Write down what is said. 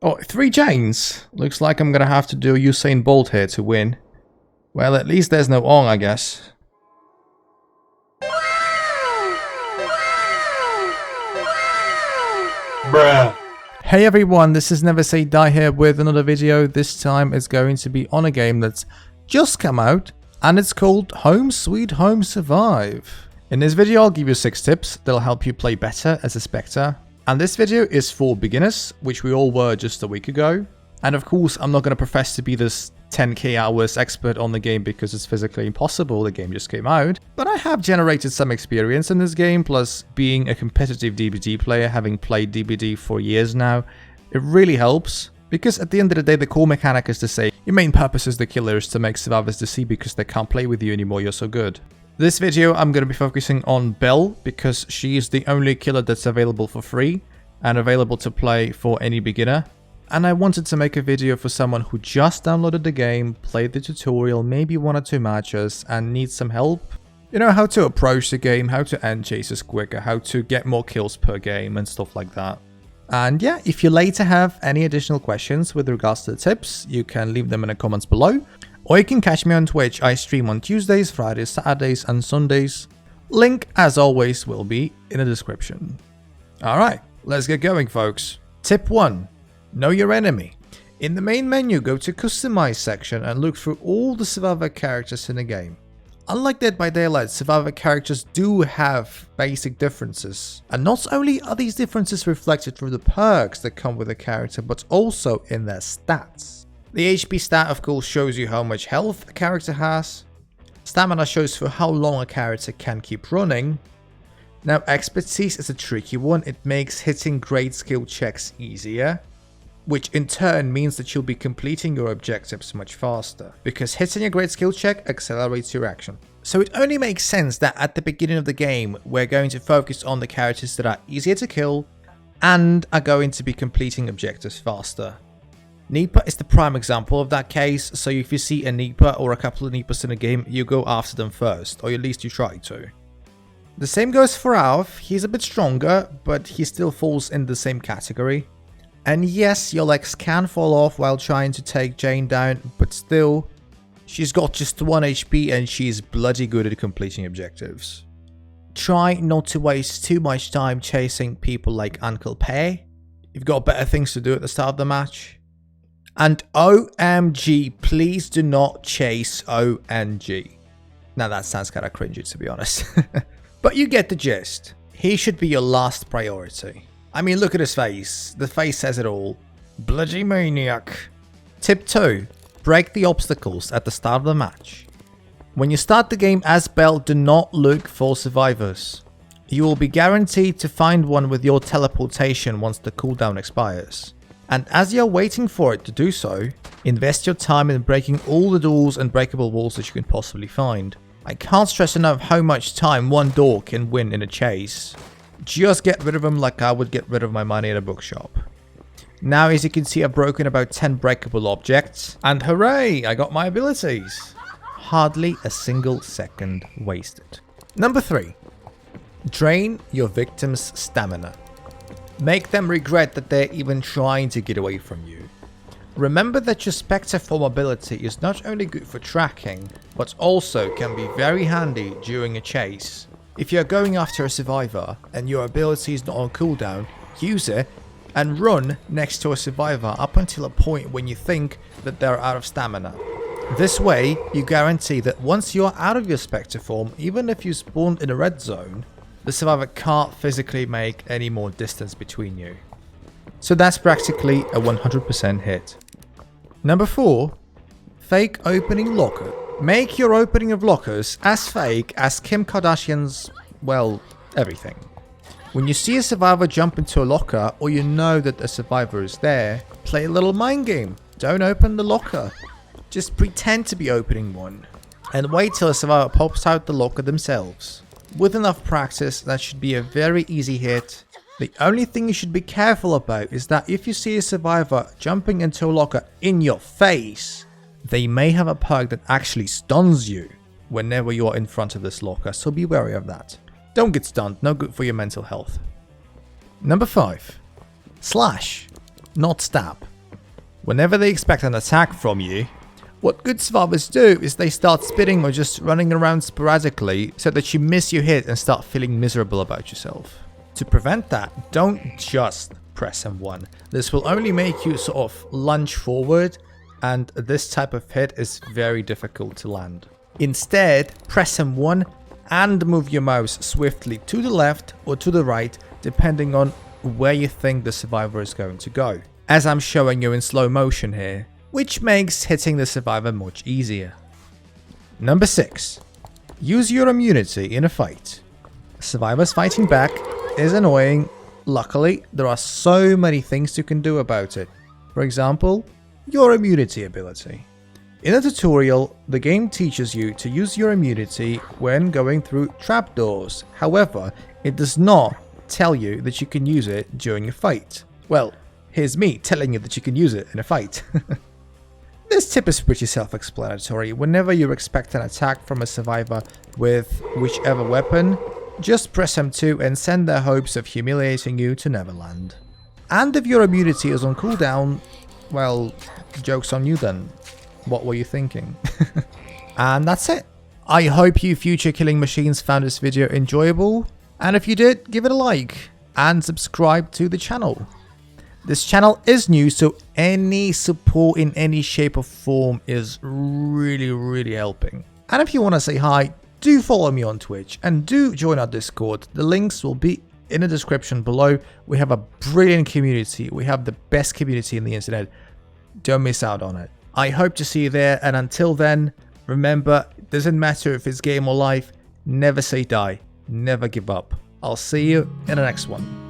Oh, 3 chains. Looks like I'm gonna have to do Usain Bolt here to win. Well, at least there's no Ong, I guess. Bruh. Hey everyone, this is Never Say Die here with another video. This time it's going to be on a game that's just come out, and it's called Home Sweet Home Survive. In this video I'll give you 6 tips that'll help you play better as a Spectre. And this video is for beginners, which we all were just a week ago. And of course I'm not going to profess to be this 10k hours expert on the game because it's physically impossible, the game just came out. But I have generated some experience in this game, plus being a competitive DBD player, having played DBD for years now, it really helps. Because at the end of the day the core mechanic is the same. Your main purpose as the killer is to make survivors DC because they can't play with you anymore, you're so good. This video I'm going to be focusing on Belle because she is the only killer that's available for free and available to play for any beginner. And I wanted to make a video for someone who just downloaded the game, played the tutorial, maybe 1 or 2 matches and needs some help. You know, how to approach the game, how to end chases quicker, how to get more kills per game and stuff like that. And yeah, if you later have any additional questions with regards to the tips, you can leave them in the comments below. Or you can catch me on Twitch. I stream on Tuesdays, Fridays, Saturdays and Sundays. Link, as always, will be in the description. Alright, let's get going folks. Tip 1. Know your enemy. In the main menu, go to Customize section and look through all the Survivor characters in the game. Unlike Dead by Daylight, Survivor characters do have basic differences. And not only are these differences reflected through the perks that come with the character, but also in their stats. The HP stat of course shows you how much health a character has. Stamina shows for how long a character can keep running. Now expertise is a tricky one, it makes hitting great skill checks easier. Which in turn means that you'll be completing your objectives much faster. Because hitting a great skill check accelerates your action. So it only makes sense that at the beginning of the game we're going to focus on the characters that are easier to kill and are going to be completing objectives faster. Nipa is the prime example of that case, so if you see a Nipa or a couple of Nipas in a game, you go after them first, or at least you try to. The same goes for Alf, he's a bit stronger, but he still falls in the same category. And yes, your legs can fall off while trying to take Jane down, but still, she's got just 1 HP and she's bloody good at completing objectives. Try not to waste too much time chasing people like Uncle Pay. You've got better things to do at the start of the match. And OMG, please do not chase ONG. Now that sounds kinda cringy to be honest. But you get the gist. He should be your last priority. I mean, look at his face. The face says it all. Bloody maniac. Tip 2. Break the obstacles at the start of the match. When you start the game as Belle, do not look for survivors. You will be guaranteed to find one with your teleportation once the cooldown expires. And as you're waiting for it to do so, invest your time in breaking all the doors and breakable walls that you can possibly find. I can't stress enough how much time one door can win in a chase. Just get rid of them like I would get rid of my money at a bookshop. Now as you can see I've broken about 10 breakable objects, and hooray, I got my abilities. Hardly a single second wasted. Number 3. Drain your victim's stamina. Make them regret that they're even trying to get away from you. Remember that your Spectre form ability is not only good for tracking, but also can be very handy during a chase. If you're going after a survivor and your ability is not on cooldown, use it and run next to a survivor up until a point when you think that they're out of stamina. This way, you guarantee that once you're out of your Spectre form, even if you spawned in a red zone, the survivor can't physically make any more distance between you. So that's practically a 100% hit. Number 4. Fake opening locker. Make your opening of lockers as fake as Kim Kardashian's, well, everything. When you see a survivor jump into a locker or you know that a survivor is there, play a little mind game. Don't open the locker. Just pretend to be opening one. And wait till a survivor pops out the locker themselves. With enough practice, that should be a very easy hit. The only thing you should be careful about is that if you see a survivor jumping into a locker in your face, they may have a perk that actually stuns you whenever you are in front of this locker, so be wary of that. Don't get stunned, no good for your mental health. Number 5. Slash, not stab. Whenever they expect an attack from you, what good survivors do is they start spitting or just running around sporadically so that you miss your hit and start feeling miserable about yourself. To prevent that, don't just press M1. This will only make you sort of lunge forward, and this type of hit is very difficult to land. Instead, press M1 and move your mouse swiftly to the left or to the right, depending on where you think the survivor is going to go, as I'm showing you in slow motion here, which makes hitting the survivor much easier. Number 6. Use your immunity in a fight. Survivors fighting back is annoying. Luckily, there are so many things you can do about it. For example, your immunity ability. In a tutorial, the game teaches you to use your immunity when going through trapdoors. However, it does not tell you that you can use it during a fight. Well, here's me telling you that you can use it in a fight. This tip is pretty self-explanatory. Whenever you expect an attack from a survivor with whichever weapon, just press M2 and send their hopes of humiliating you to Neverland. And if your immunity is on cooldown, well, joke's on you then. What were you thinking? And that's it. I hope you future killing machines found this video enjoyable, and if you did, give it a like and subscribe to the channel. This channel is new, so any support in any shape or form is really helping. And if you want to say hi, do follow me on Twitch and do join our Discord. The links will be in the description below. We have a brilliant community. We have the best community in the internet. Don't miss out on it. I hope to see you there, and until then, remember, it doesn't matter if it's game or life, never say die, never give up. I'll see you in the next one.